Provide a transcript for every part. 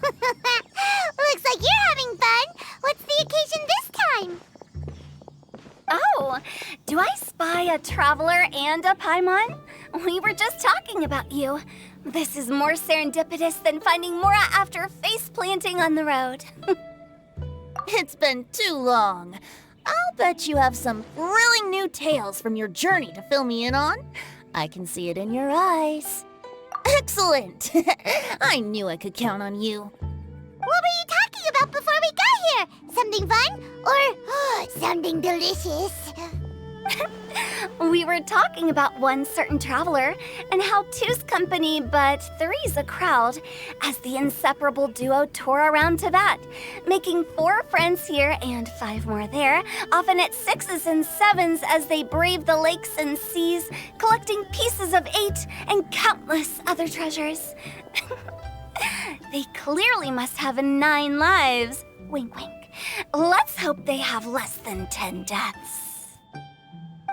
Looks like you're having fun. What's the occasion this time? Oh, do I spy a traveler and a Paimon? We were just talking about you. This is more serendipitous than finding Mora after face-planting on the road. It's been too long. I'll bet you have some thrilling new tales from your journey to fill me in on. I can see it in your eyes. Excellent! I knew I could count on you. What were you talking about before we got here? Something fun? Or something delicious? We were talking about one certain traveler and how two's company but three's a crowd as the inseparable duo tour around Tibet, making 4 friends here and 5 more there, often at 6s and 7s as they brave the lakes and seas, collecting pieces of 8 and countless other treasures. They clearly must have 9 lives. Wink, wink. Let's hope they have less than 10 deaths.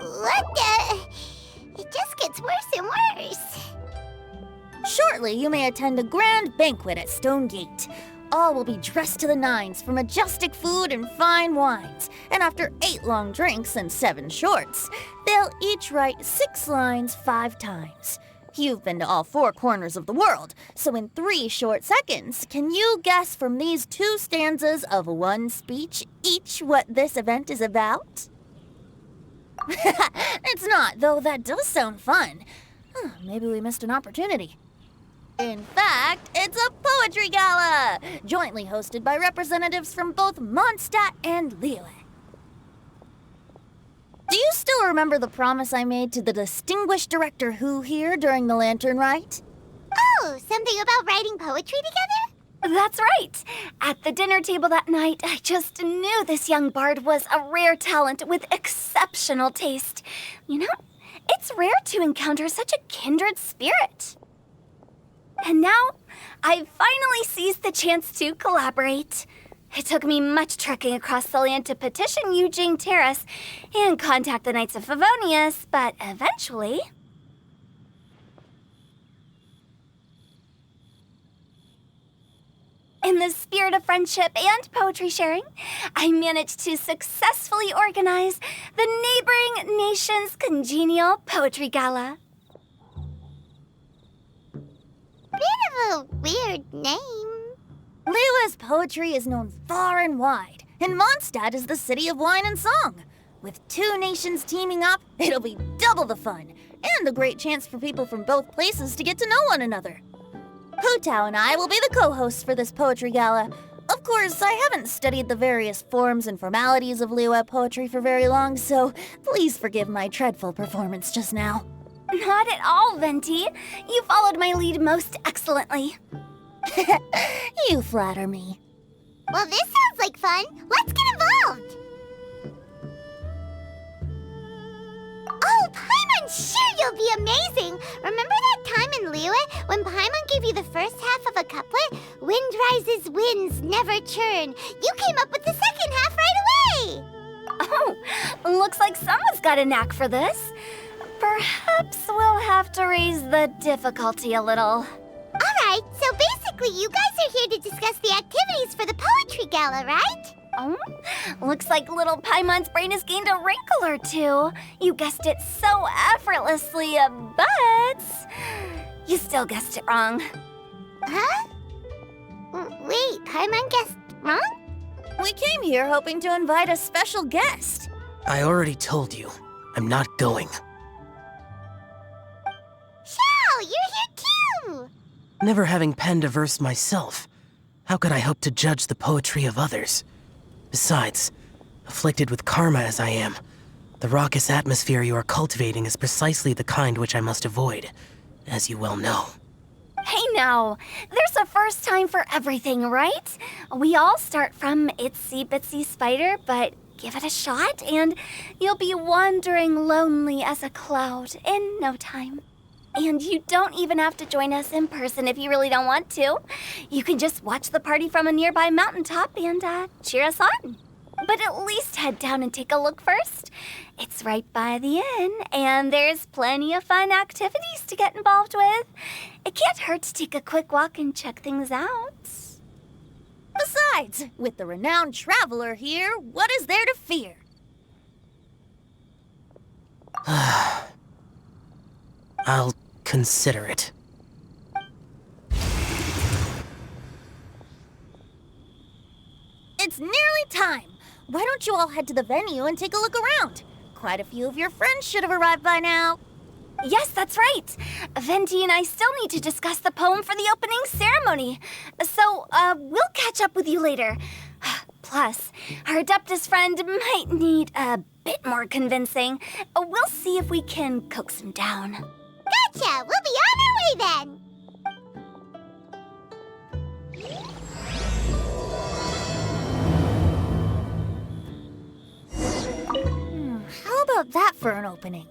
What the? It just gets worse and worse. Shortly, you may attend a grand banquet at Stone Gate. All will be dressed to the nines for majestic food and fine wines. And after 8 long drinks and 7 shorts, they'll each write 6 lines 5 times. You've been to all 4 corners of the world, so in 3 short seconds, can you guess from these 2 stanzas of 1 speech each what this event is about? It's not, though that does sound fun. Maybe we missed an opportunity. In fact, it's a poetry gala, jointly hosted by representatives from both Monstadt and Liyue. Do you still remember the promise I made to the distinguished director Who here during the Lantern Rite? Oh, something about writing poetry together? That's right. At the dinner table that night, I just knew this young bard was a rare talent with exceptional taste. You know, it's rare to encounter such a kindred spirit. And now, I've finally seized the chance to collaborate. It took me much trekking across the land to petition Eugene Terrace and contact the Knights of Favonius, but eventually... in the spirit of friendship and poetry sharing, I managed to successfully organize the neighboring nation's Congenial Poetry Gala. Bit of a weird name. Liyue's poetry is known far and wide, and Monstadt is the city of wine and song. With 2 nations teaming up, it'll be double the fun, and a great chance for people from both places to get to know one another. Tao and I will be the co-hosts for this poetry gala. Of course, I haven't studied the various forms and formalities of Liyue poetry for very long, so please forgive my dreadful performance just now. Not at all, Venti. You followed my lead most excellently. You flatter me. Well, this sounds like fun. Let's get involved. Oh, Paimon, sure you'll be amazing. Remember that time in Liyue when Paimon gave you the first half of a couplet? Wind rises, winds never churn. You came up with the second half right away. Oh, looks like someone's got a knack for this. Perhaps we'll have to raise the difficulty a little. All right, so basically you guys are here to discuss the activities for the poetry gala, right? Oh, looks like little Paimon's brain has gained a wrinkle or 2. You guessed it so effortlessly, but you still guessed it wrong. Huh? Wait, Paimon guessed wrong? We came here hoping to invite a special guest. I already told you, I'm not going. Xiao, you're here too! Never having penned a verse myself, how could I hope to judge the poetry of others? Besides, afflicted with karma as I am, the raucous atmosphere you are cultivating is precisely the kind which I must avoid, as you well know. Hey now, there's a first time for everything, right? We all start from itsy bitsy spider, but give it a shot and you'll be wandering lonely as a cloud in no time. And you don't even have to join us in person if you really don't want to. You can just watch the party from a nearby mountaintop and cheer us on. But at least head down and take a look first. It's right by the inn, and there's plenty of fun activities to get involved with. It can't hurt to take a quick walk and check things out. Besides, with the renowned traveler here, what is there to fear? I'll consider it. It's nearly time. Why don't you all head to the venue and take a look around? Quite a few of your friends should have arrived by now. Yes, that's right. Venti and I still need to discuss the poem for the opening ceremony. So, we'll catch up with you later. Plus, our Adeptus friend might need a bit more convincing. We'll see if we can coax him down. Gotcha! We'll be on our way then! How about that for an opening?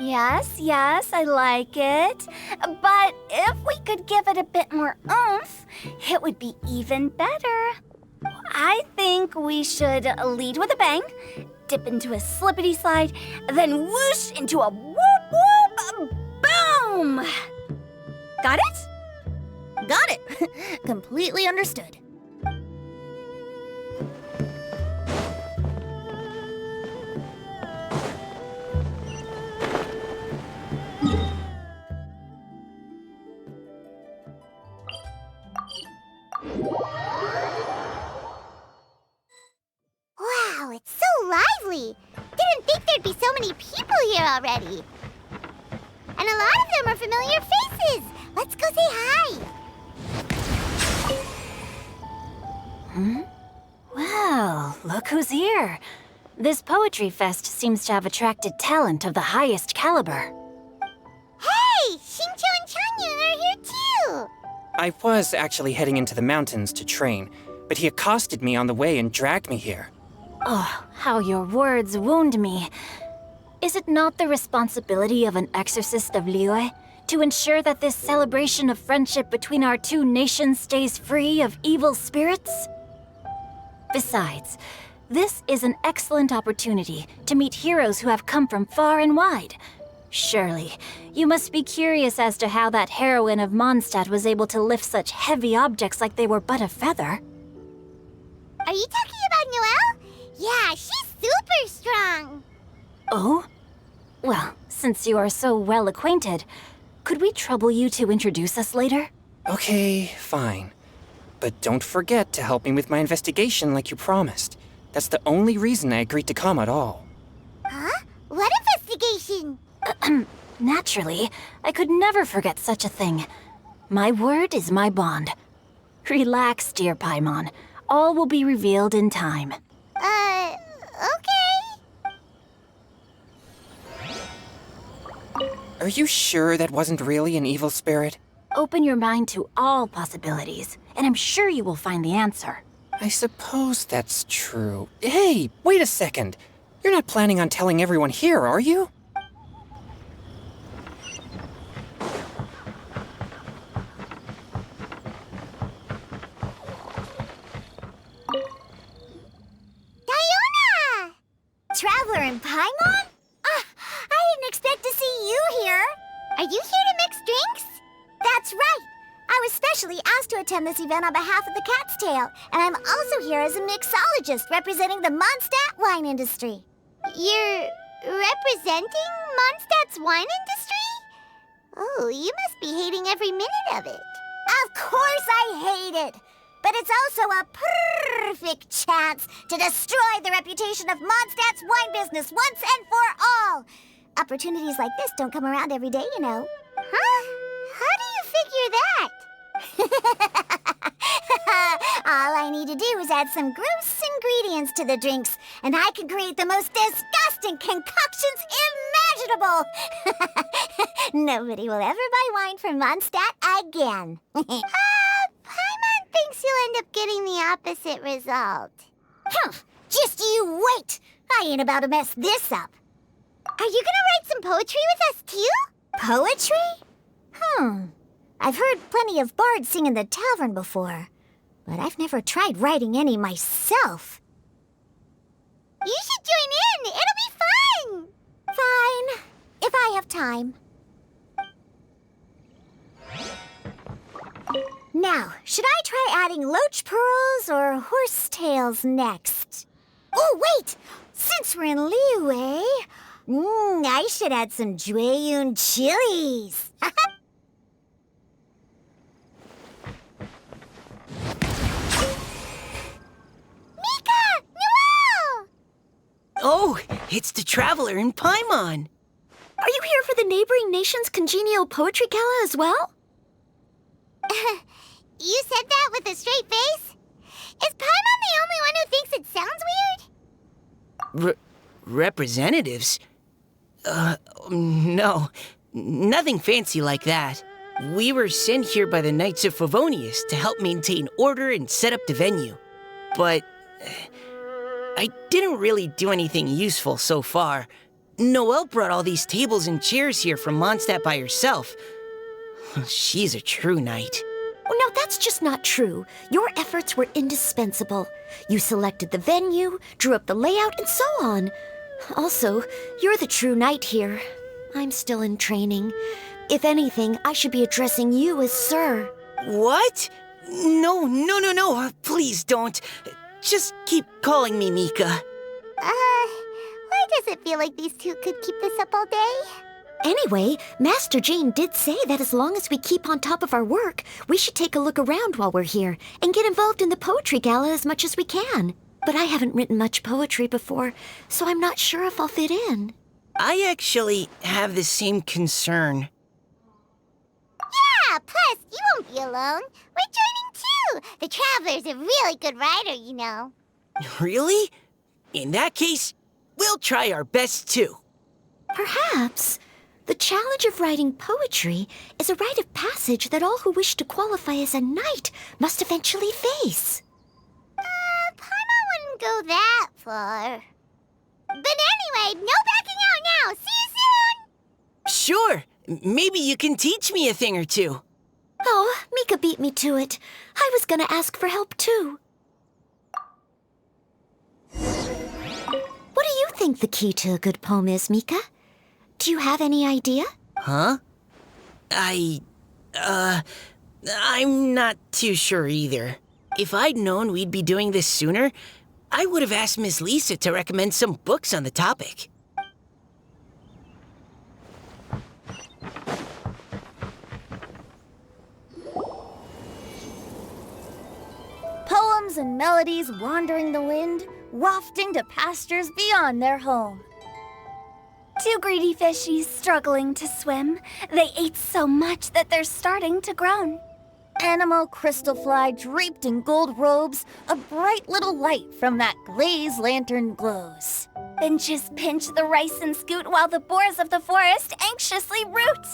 Yes, I like it. But if we could give it a bit more oomph, it would be even better. I think we should lead with a bang, dip into a slippity slide, then whoosh into a whoop whoop boom! Got it? Got it. Completely understood. Wow, it's so lively! Didn't think there'd be so many people here already. And a lot of them are familiar faces. Let's go say hi. Well, look who's here. This poetry fest seems to have attracted talent of the highest caliber. Hey, Xingqiu and Chongyun are here too. I was actually heading into the mountains to train, but he accosted me on the way and dragged me here. Oh, how your words wound me. Is it not the responsibility of an exorcist of Liyue to ensure that this celebration of friendship between our two nations stays free of evil spirits? Besides, this is an excellent opportunity to meet heroes who have come from far and wide. Surely, you must be curious as to how that heroine of Monstadt was able to lift such heavy objects like they were but a feather. Are you talking about Noelle? Yeah, she's super strong. Oh? Well, since you are so well acquainted, could we trouble you to introduce us later? Okay, fine. But don't forget to help me with my investigation like you promised. That's the only reason I agreed to come at all. Huh? What investigation? Naturally, I could never forget such a thing. My word is my bond. Relax, dear Paimon. All will be revealed in time. Okay. Are you sure that wasn't really an evil spirit? Open your mind to all possibilities, and I'm sure you will find the answer. I suppose that's true. Hey, wait a second. You're not planning on telling everyone here, are you? Diona! Traveler and Paimon? I didn't expect to see you here. Are you here to mix drinks? That's right. I was specially asked to attend this event on behalf of the Cat's Tail, and I'm also here as a mixologist representing the Monstadt wine industry. You're representing Monstadt's wine industry? Oh, you must be hating every minute of it. Of course I hate it, but it's also a perfect chance to destroy the reputation of Mondstadt's wine business once and for all. Opportunities like this don't come around every day, you know. Huh? How do you figure that? All I need to do is add some gross ingredients to the drinks, and I can create the most disgusting concoctions imaginable. Nobody will ever buy wine from Mondstadt again. Paimon thinks you'll end up getting the opposite result. Just you wait. I ain't about to mess this up. Are you gonna write some poetry with us too? Poetry? I've heard plenty of bards sing in the tavern before, but I've never tried writing any myself. You should join in. It'll be fun. Fine, if I have time. Now, should I try adding loach pearls or horse tails next? Oh, wait! Since we're in Liyue, I should add some Jueyun chilies. Mika! Noelle! Oh, it's the Traveler in Paimon. Are you here for the neighboring nation's Congenial poetry gala as well? You said that with a straight face? Is Paimon the only one who thinks it sounds weird? Representatives? No. Nothing fancy like that. We were sent here by the Knights of Favonius to help maintain order and set up the venue. But I didn't really do anything useful so far. Noelle brought all these tables and chairs here from Monstadt by herself. She's a true knight. Oh, no, that's just not true. Your efforts were indispensable. You selected the venue, drew up the layout, and so on. Also, you're the true knight here. I'm still in training. If anything, I should be addressing you as Sir. What? No. Please don't. Just keep calling me Mika. Why does it feel like these two could keep this up all day? Anyway, Master Jane did say that as long as we keep on top of our work, we should take a look around while we're here and get involved in the poetry gala as much as we can. But I haven't written much poetry before, so I'm not sure if I'll fit in. I actually have the same concern. Yeah, plus, you won't be alone. We're joining too. The Traveler's a really good writer, you know. Really? In that case, we'll try our best too. Perhaps. The challenge of writing poetry is a rite of passage that all who wish to qualify as a knight must eventually face. Paimon wouldn't go that far. But anyway, no backing out now. See you soon! Sure. Maybe you can teach me a thing or two. Oh, Mika beat me to it. I was gonna ask for help too. What do you think the key to a good poem is, Mika? Do you have any idea? Huh? I'm not too sure either. If I'd known we'd be doing this sooner, I would have asked Miss Lisa to recommend some books on the topic. Poems and melodies wandering the wind, wafting to pastures beyond their home. Two greedy fishies struggling to swim. They ate so much that they're starting to groan. Animal crystal fly draped in gold robes, a bright little light from that glazed lantern glows. Finches pinch the rice and scoot while the boars of the forest anxiously root.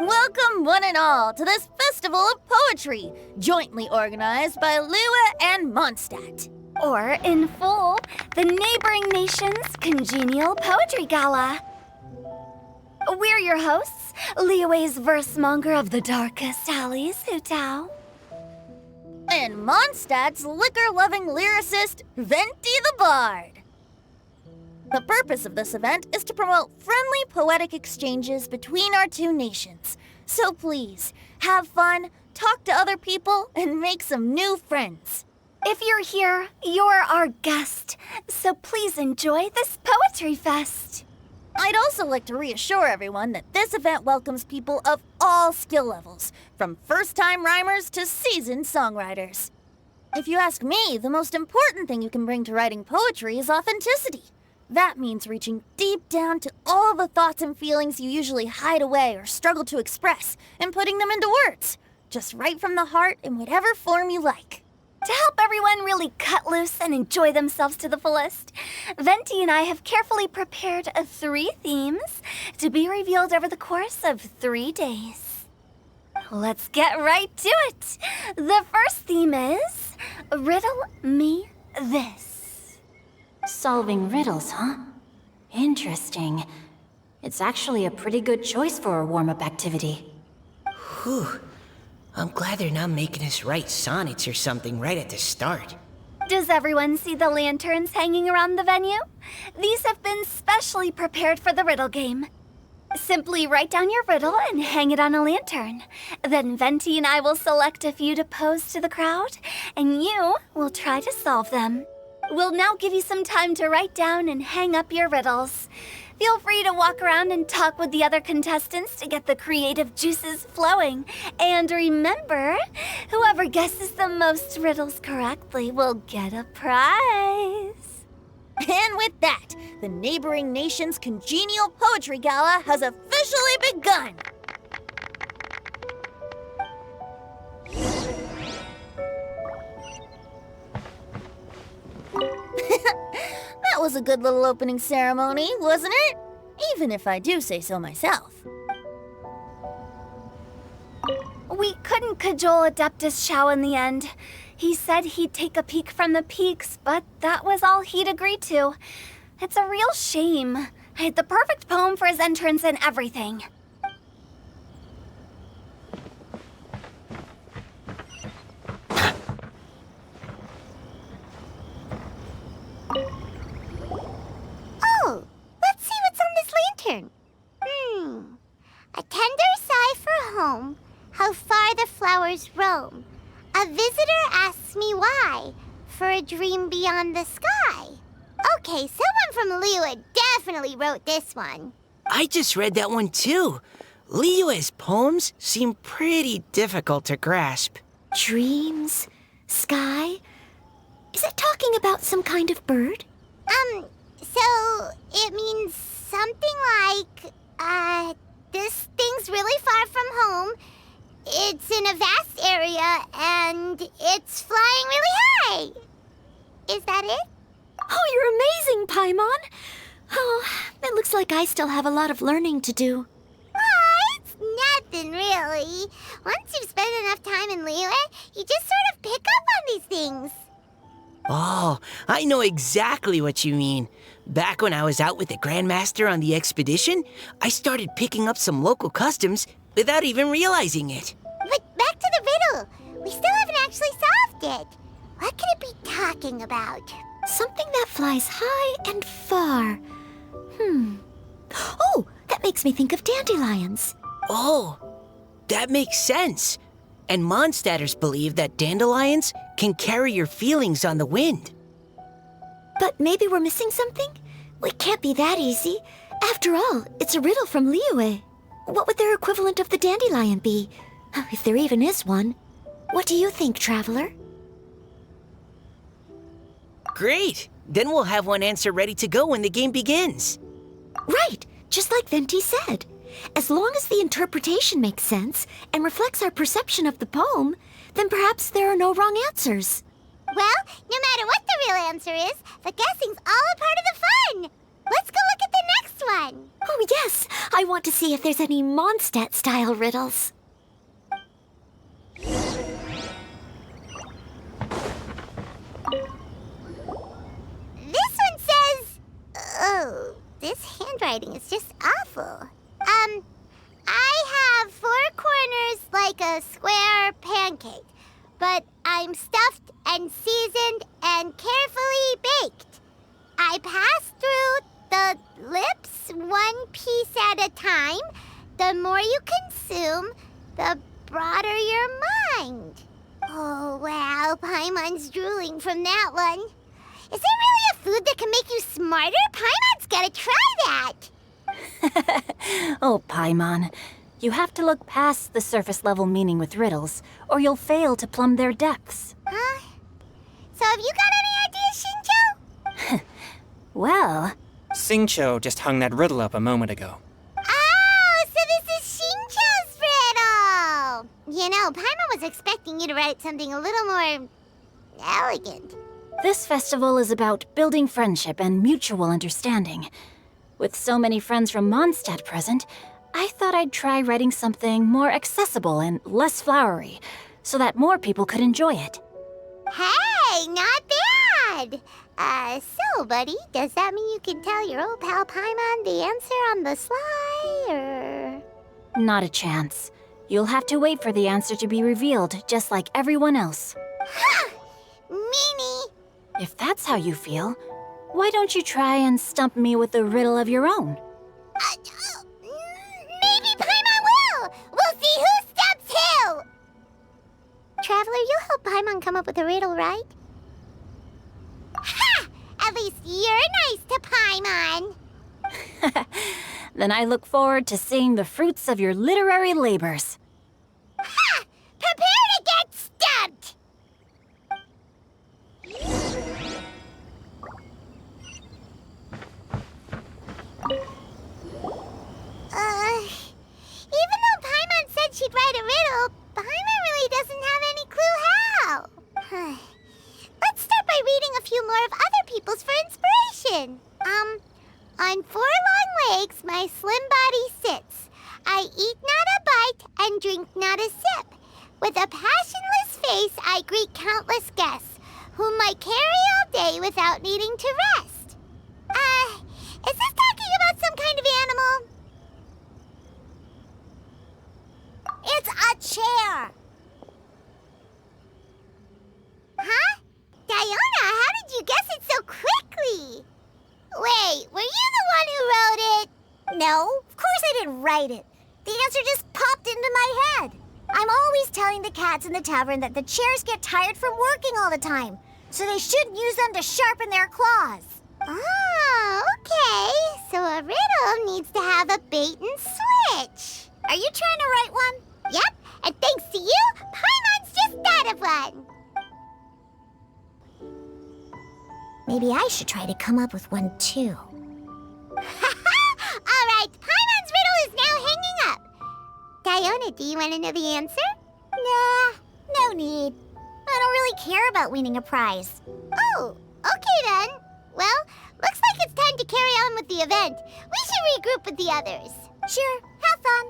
Welcome one and all to this festival of poetry, jointly organized by Liyue and Monstadt. Or, in full, the neighboring nation's Congenial Poetry Gala. We're your hosts, Liyue's versemonger of the darkest alleys, Tao. And Mondstadt's liquor-loving lyricist, Venti the Bard. The purpose of this event is to promote friendly poetic exchanges between our two nations. So please, have fun, talk to other people, and make some new friends. If you're here, you're our guest, so please enjoy this poetry fest. I'd also like to reassure everyone that this event welcomes people of all skill levels, from first-time rhymers to seasoned songwriters. If you ask me, the most important thing you can bring to writing poetry is authenticity. That means reaching deep down to all the thoughts and feelings you usually hide away or struggle to express, and putting them into words, just right from the heart in whatever form you like. To help everyone really cut loose and enjoy themselves to the fullest, Venti and I have carefully prepared 3 themes to be revealed over the course of 3 days. Let's get right to it. The first theme is Riddle Me This. Solving riddles, huh? Interesting. It's actually a pretty good choice for a warm-up activity. Whew. I'm glad they're not making us write sonnets or something right at the start. Does everyone see the lanterns hanging around the venue? These have been specially prepared for the riddle game. Simply write down your riddle and hang it on a lantern. Then Venti and I will select a few to pose to the crowd, and you will try to solve them. We'll now give you some time to write down and hang up your riddles. Feel free to walk around and talk with the other contestants to get the creative juices flowing. And remember, whoever guesses the most riddles correctly will get a prize. And with that, the neighboring nation's Congenial Poetry Gala has officially begun! That was a good little opening ceremony, wasn't it? Even if I do say so myself. We couldn't cajole Adeptus Xiao in the end. He said he'd take a peek from the peaks, but that was all he'd agreed to. It's a real shame. I had the perfect poem for his entrance and everything. Oh, let's see what's on this lantern. A tender sigh for home, how far the flowers roam. A visitor asks me why, for a dream beyond the sky. Okay, someone from Liyue definitely wrote this one. I just read that one too. Liyue's poems seem pretty difficult to grasp. Dreams? Sky? Is it talking about some kind of bird? So it means something like, this thing's really far from home. It's in a vast area, and it's flying really high. Is that it? Oh, you're amazing, Paimon! Oh, it looks like I still have a lot of learning to do. It's nothing, really. Once you've spent enough time in Liyue, you just sort of pick up on these things. Oh, I know exactly what you mean. Back when I was out with the Grandmaster on the expedition, I started picking up some local customs without even realizing it. But back to the riddle. We still haven't actually solved it. What could it be talking about? Something that flies high and far. Oh, that makes me think of dandelions. Oh, that makes sense. And Monstatters believe that dandelions can carry your feelings on the wind. But maybe we're missing something? Well, it can't be that easy. After all, it's a riddle from Liyue. What would their equivalent of the dandelion be? If there even is one. What do you think, Traveler? Great! Then we'll have one answer ready to go when the game begins. Right, just like Venti said. As long as the interpretation makes sense and reflects our perception of the poem, then perhaps there are no wrong answers. Well, no matter what the real answer is, the guessing's all a part of the fun. Let's go look at the next one. Oh, yes. I want to see if there's any Monstadt-style riddles. This one says... Oh, this handwriting is just awful. I have 4 corners like a square pancake, but I'm stuffed and seasoned and carefully baked. I pass through the lips 1 piece at a time. The more you consume, the broader your mind. Oh, wow, Paimon's drooling from that one. Is there really a food that can make you smarter? Paimon's gotta try that. Oh, Paimon. You have to look past the surface-level meaning with riddles, or you'll fail to plumb their depths. Huh? So have you got any ideas, Xingqiu? Well, Xingqiu just hung that riddle up a moment ago. Oh, so this is Xingqiu's riddle! You know, Paimon was expecting you to write something a little more... elegant. this festival is about building friendship and mutual understanding. With so many friends from Monstadt present, I thought I'd try writing something more accessible and less flowery, so that more people could enjoy it. Hey, not bad! So, buddy, does that mean you can tell your old pal Paimon the answer on the sly, or...? Not a chance. You'll have to wait for the answer to be revealed, just like everyone else. Ha! Meanie! If that's how you feel, why don't you try and stump me with a riddle of your own? Traveler, you'll help Paimon come up with a riddle, right? Ha! At least you're nice to Paimon. Then I look forward to seeing the fruits of your literary labors. Ha! Prepare to get stumped! Even though Paimon said she'd write a riddle, Paimon really doesn't have any clue how. Let's start by reading a few more of other people's for inspiration. On 4 long legs, my slim body sits. I eat not a bite and drink not a sip. With a passionless face, I greet countless guests, whom I carry all day without needing to rest. Is this talking about some kind of animal? It's a chair. Huh? Diona, how did you guess it so quickly? Wait, were you the one who wrote it? No, of course I didn't write it. The answer just popped into my head. I'm always telling the cats in the tavern that the chairs get tired from working all the time, so they shouldn't use them to sharpen their claws. Oh, okay. So a riddle needs to have a bait and switch. Are you trying to write one? Yep, and thanks to you, Paimon's just thought of one. Maybe I should try to come up with one too. All right, Paimon's riddle is now hanging up. Diona, do you want to know the answer? Nah, no need. I don't really care about winning a prize. Oh, okay then. Well, looks like it's time to carry on with the event. We should regroup with the others. Sure, have fun.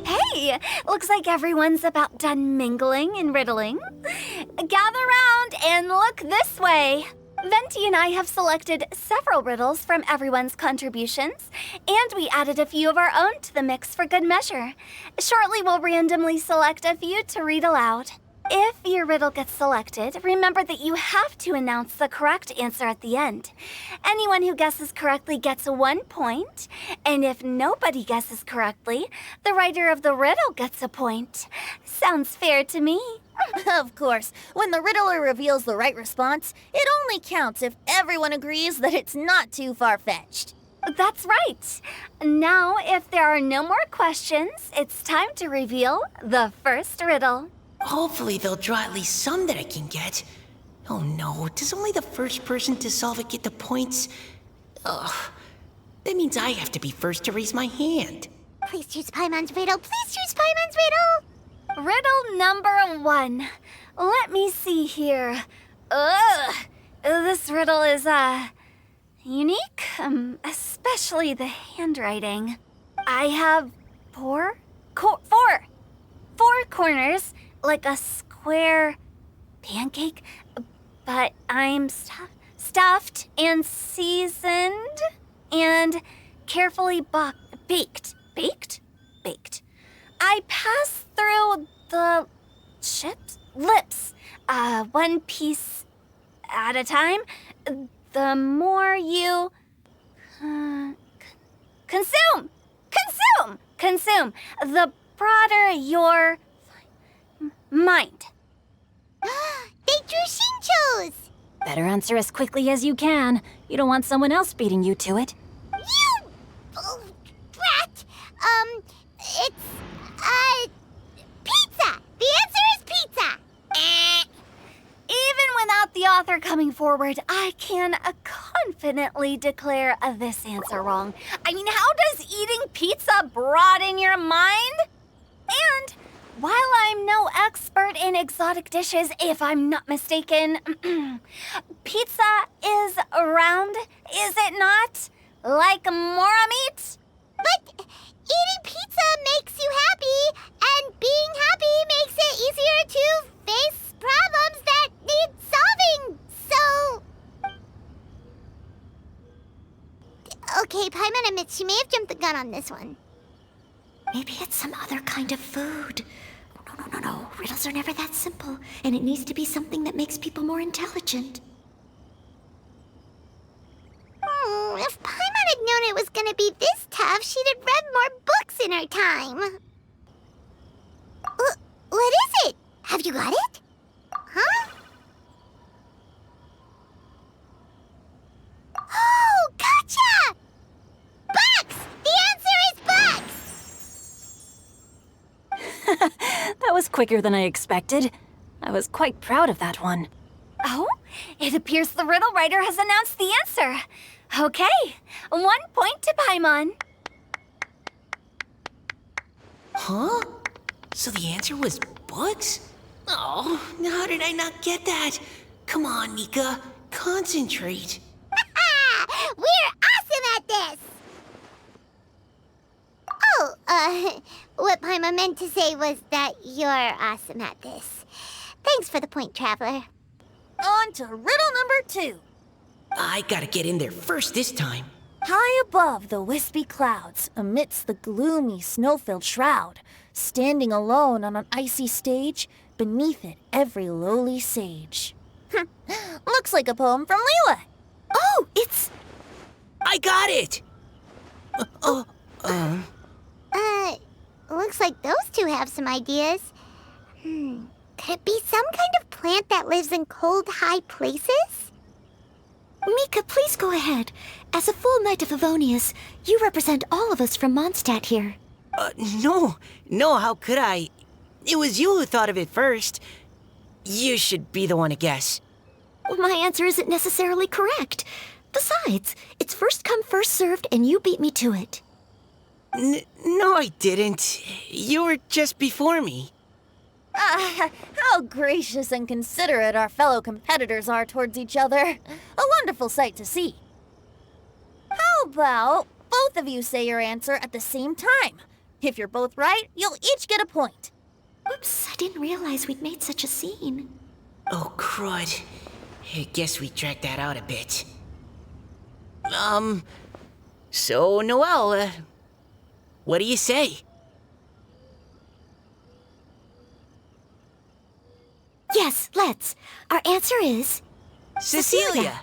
Hey, looks like everyone's about done mingling and riddling. Gather round and look this way. Venti and I have selected several riddles from everyone's contributions, and we added a few of our own to the mix for good measure. Shortly, we'll randomly select a few to read aloud. If your riddle gets selected, remember that you have to announce the correct answer at the end. Anyone who guesses correctly gets 1 point, and if nobody guesses correctly, the writer of the riddle gets a point. Sounds fair to me. Of course, when the riddler reveals the right response, it only counts if everyone agrees that it's not too far-fetched. That's right. Now, if there are no more questions, it's time to reveal the first riddle. Hopefully they'll draw at least some that I can get. Oh no, does only the first person to solve it get the points? Ugh, that means I have to be first to raise my hand. Please choose Paimon's riddle. Please choose Paimon's riddle. Riddle number 1. Let me see here. This riddle is, unique, especially the handwriting. I have four corners, like a square pancake, but I'm stuffed and seasoned and carefully baked. Baked. I pass through the lips, 1 piece at a time. The more you consume, the broader your mind. They drew Xingqiu's. Better answer as quickly as you can. You don't want someone else beating you to it. You brat. It's pizza. The answer is pizza. Even without the author coming forward, I can confidently declare this answer wrong. I mean, how does eating pizza broaden your mind? And while I'm no expert in exotic dishes, if I'm not mistaken, pizza is round, is it not? Like mora meat? But eating pizza makes you happy, and being happy makes it easier to face problems that need solving, so... Okay, Paimon admits she may have jumped the gun on this one. Maybe it's some other kind of food. No. Riddles are never that simple, and it needs to be something that makes people more intelligent. If Paimon had known it was gonna be this tough, she'd have read more books in her time. What is it? Have you got it? Huh? Oh, gotcha! Bucks! The answer is bucks! That was quicker than I expected. I was quite proud of that one. Oh, it appears the riddle writer has announced the answer. Okay, 1 point to Paimon. Huh? So the answer was books? Oh, how did I not get that? Come on, Mika. Concentrate. We're awesome at this! Oh, what Paimon meant to say was that you're awesome at this. Thanks for the point, Traveler. On to riddle number 2. I gotta get in there first this time. High above the wispy clouds, amidst the gloomy snow-filled shroud, standing alone on an icy stage, beneath it every lowly sage. Looks like a poem from Liyue. Oh, it's... I got it! Looks like those two have some ideas. Could it be some kind of plant that lives in cold, high places? Mika, please go ahead. As a full Knight of Favonius, you represent all of us from Monstadt here. No, how could I? It was you who thought of it first. You should be the one to guess. My answer isn't necessarily correct. Besides, it's first come, first served, and you beat me to it. No, I didn't. You were just before me. How gracious and considerate our fellow competitors are towards each other. A wonderful sight to see. How about both of you say your answer at the same time? If you're both right, you'll each get a point. Oops, I didn't realize we'd made such a scene. Oh, crud. I guess we dragged that out a bit. So, Noelle, what do you say? Yes, let's. Our answer is... Cecilia!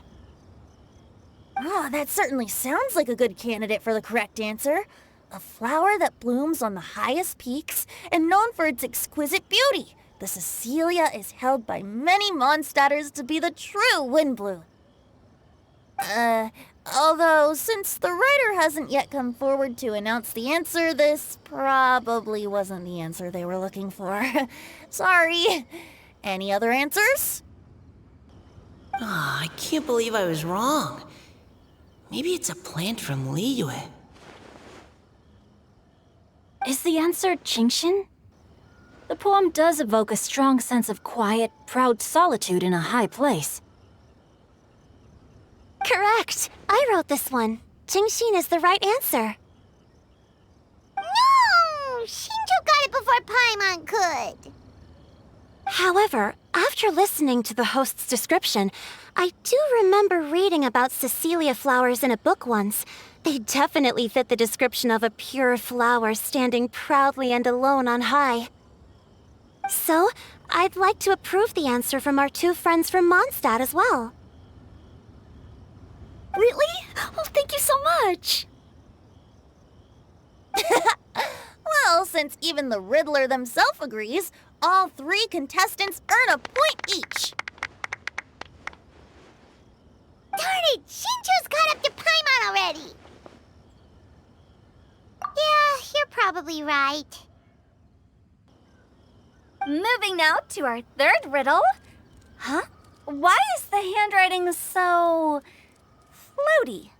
Oh, that certainly sounds like a good candidate for the correct answer. A flower that blooms on the highest peaks and known for its exquisite beauty. The Cecilia is held by many Mondstadters to be the true Windblue. Although, since the writer hasn't yet come forward to announce the answer, this probably wasn't the answer they were looking for. Sorry. Any other answers? I can't believe I was wrong. Maybe it's a plant from Liyue. Is the answer Xingqiu? The poem does evoke a strong sense of quiet, proud solitude in a high place. Correct. I wrote this one. Xingqiu is the right answer. No! Xingqiu got it before Paimon could. However, after listening to the host's description, I do remember reading about Cecilia flowers in a book once. They definitely fit the description of a pure flower standing proudly and alone on high. So, I'd like to approve the answer from our two friends from Mondstadt as well. Really? Oh, thank you so much! Well, since even the Riddler themselves agrees, all 3 contestants earn a point each. Darn it! Xingqiu's caught up to Paimon already! Yeah, you're probably right. Moving now to our third riddle. Huh? Why is the handwriting so... floaty?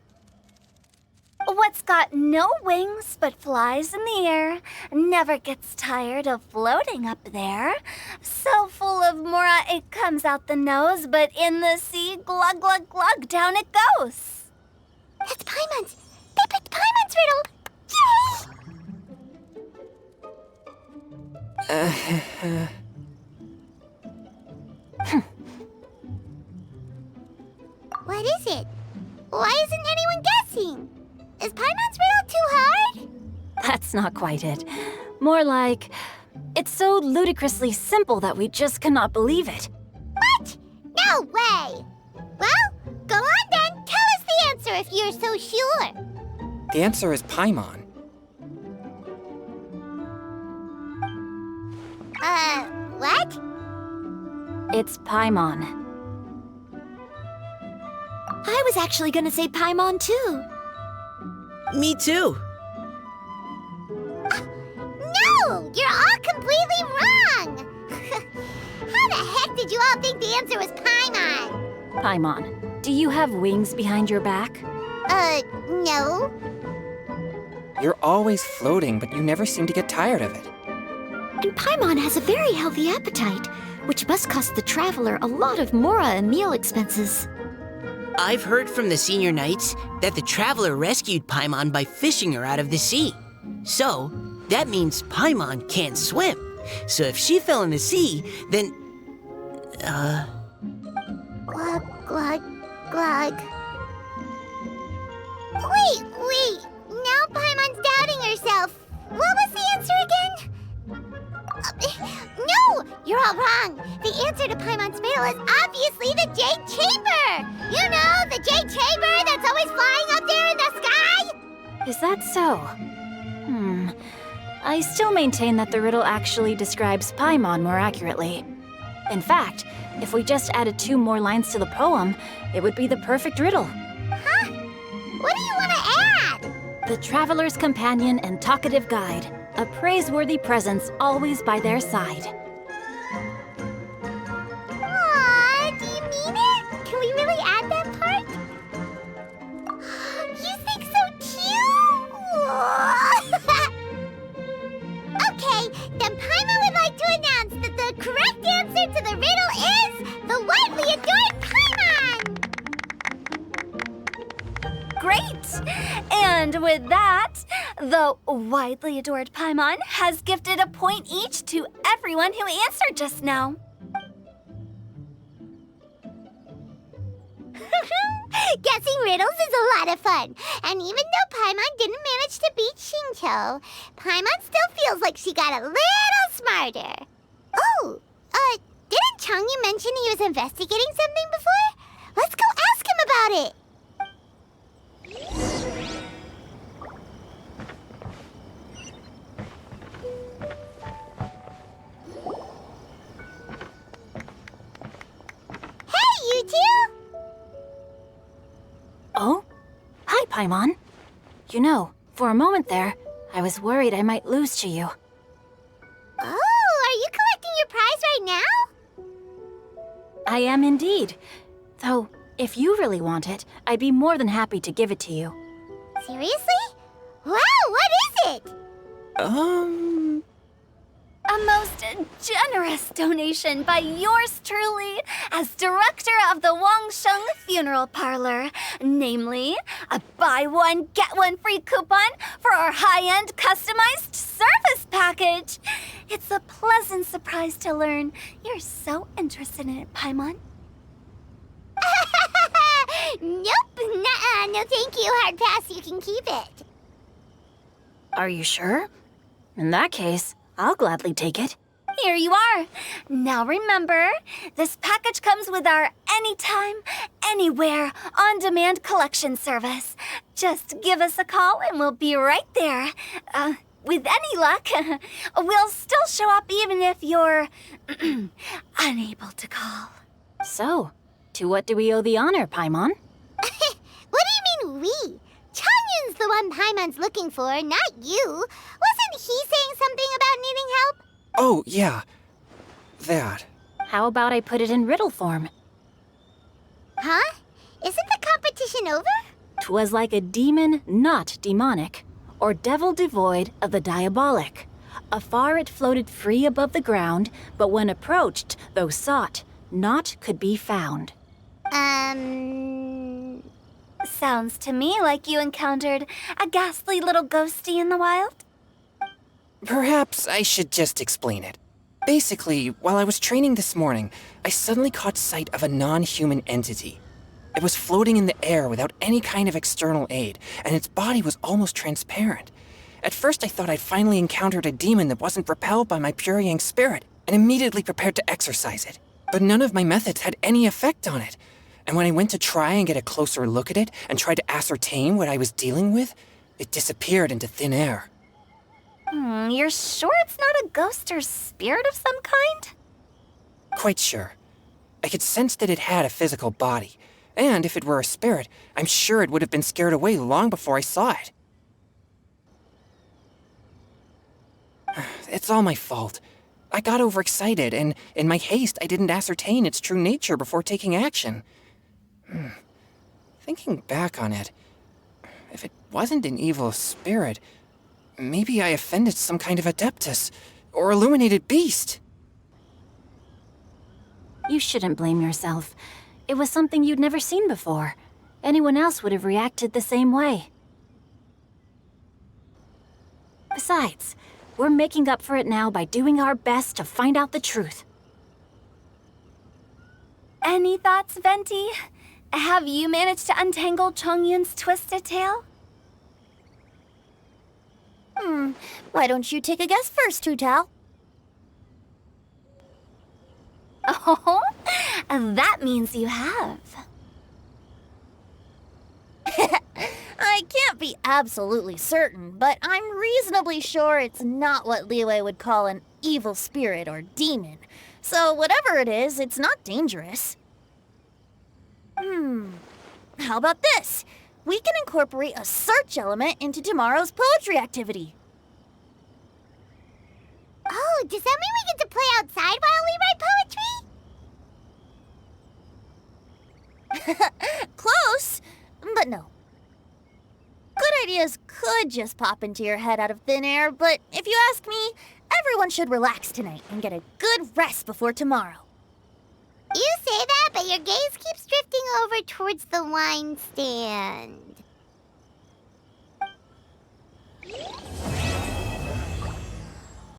What's got no wings but flies in the air, never gets tired of floating up there. So full of mora it comes out the nose, but in the sea, glug glug glug, down it goes. That's Paimon's! They picked Paimon's riddle! Yay! What is it? Why isn't anyone guessing? Is Paimon's riddle too hard? That's not quite it. More like, it's so ludicrously simple that we just cannot believe it. What? No way! Well, go on then. Tell us the answer if you're so sure. The answer is Paimon. What? It's Paimon. I was actually gonna say Paimon too. Me too. No! You're all completely wrong! How the heck did you all think the answer was Paimon? Paimon, do you have wings behind your back? No. You're always floating, but you never seem to get tired of it. And Paimon has a very healthy appetite, which must cost the traveler a lot of mora and meal expenses. I've heard from the senior knights that the traveler rescued Paimon by fishing her out of the sea. So, that means Paimon can't swim. So if she fell in the sea, then... Glug, glug, glug. Wait. Now Paimon's doubting herself. What was the answer again? No! You're all wrong. The answer to Paimon's riddle is obviously the Jade Chamber! You know, the Jade Chamber that's always flying up there in the sky? Is that so? I still maintain that the riddle actually describes Paimon more accurately. In fact, if we just added 2 more lines to the poem, it would be the perfect riddle. Huh? What do you want to add? The traveler's companion and talkative guide, a praiseworthy presence always by their side. Aw, do you mean it? Can we really add that part? You think so too? Okay, then Paimon would like to announce that the correct answer to the riddle is the widely adored Paimon! Great! And with that, the widely adored Paimon has gifted a point each to everyone who answered just now. Guessing riddles is a lot of fun. And even though Paimon didn't manage to beat Xingqiu, Paimon still feels like she got a little smarter. Oh, didn't Chongyun mention he was investigating something before? Let's go ask him about it. Hey, you two! Oh? Hi, Paimon. You know, for a moment there, I was worried I might lose to you. Oh, are you collecting your prize right now? I am indeed. Though, if you really want it, I'd be more than happy to give it to you. Seriously? Wow, what is it? A most generous donation by yours truly as director of the Wangsheng Funeral Parlor. Namely, a buy one, get one free coupon for our high-end customized service package. It's a pleasant surprise to learn you're so interested in it, Paimon. Nope, nuh-uh, no thank you, hard pass, you can keep it. Are you sure? In that case, I'll gladly take it. Here you are. Now remember, this package comes with our anytime, anywhere, on-demand collection service. Just give us a call and we'll be right there. With any luck, we'll still show up even if you're unable to call. So, to what do we owe the honor, Paimon? What do you mean we? Chongyun's the one Paimon's looking for, not you. Wasn't he saying something about needing help? Oh, yeah. That. How about I put it in riddle form? Huh? Isn't the competition over? 'Twas like a demon not demonic, or devil devoid of the diabolic. Afar it floated free above the ground, but when approached, though sought, naught could be found. Sounds to me like you encountered a ghastly little ghosty in the wild. Perhaps I should just explain it. Basically, while I was training this morning, I suddenly caught sight of a non-human entity. It was floating in the air without any kind of external aid, and its body was almost transparent. At first I thought I'd finally encountered a demon that wasn't repelled by my pure yang spirit, and immediately prepared to exorcise it. But none of my methods had any effect on it. And when I went to try and get a closer look at it and tried to ascertain what I was dealing with, it disappeared into thin air. You're sure it's not a ghost or spirit of some kind? Quite sure. I could sense that it had a physical body, and if it were a spirit, I'm sure it would have been scared away long before I saw it. It's all my fault. I got overexcited, and in my haste, I didn't ascertain its true nature before taking action. Thinking back on it, if it wasn't an evil spirit, maybe I offended some kind of adeptus or illuminated beast. You shouldn't blame yourself. It was something you'd never seen before. Anyone else would have reacted the same way. Besides, we're making up for it now by doing our best to find out the truth. Any thoughts, Venti? Have you managed to untangle Chongyun's twisted tail? Why don't you take a guess first, Tao? Oh, that means you have. I can't be absolutely certain, but I'm reasonably sure it's not what Liyue would call an evil spirit or demon. So whatever it is, it's not dangerous. How about this? We can incorporate a search element into tomorrow's poetry activity. Oh, does that mean we get to play outside while we write poetry? Close, but no. Good ideas could just pop into your head out of thin air, but if you ask me, everyone should relax tonight and get a good rest before tomorrow. You say that, but your gaze keeps drifting over towards the wine stand.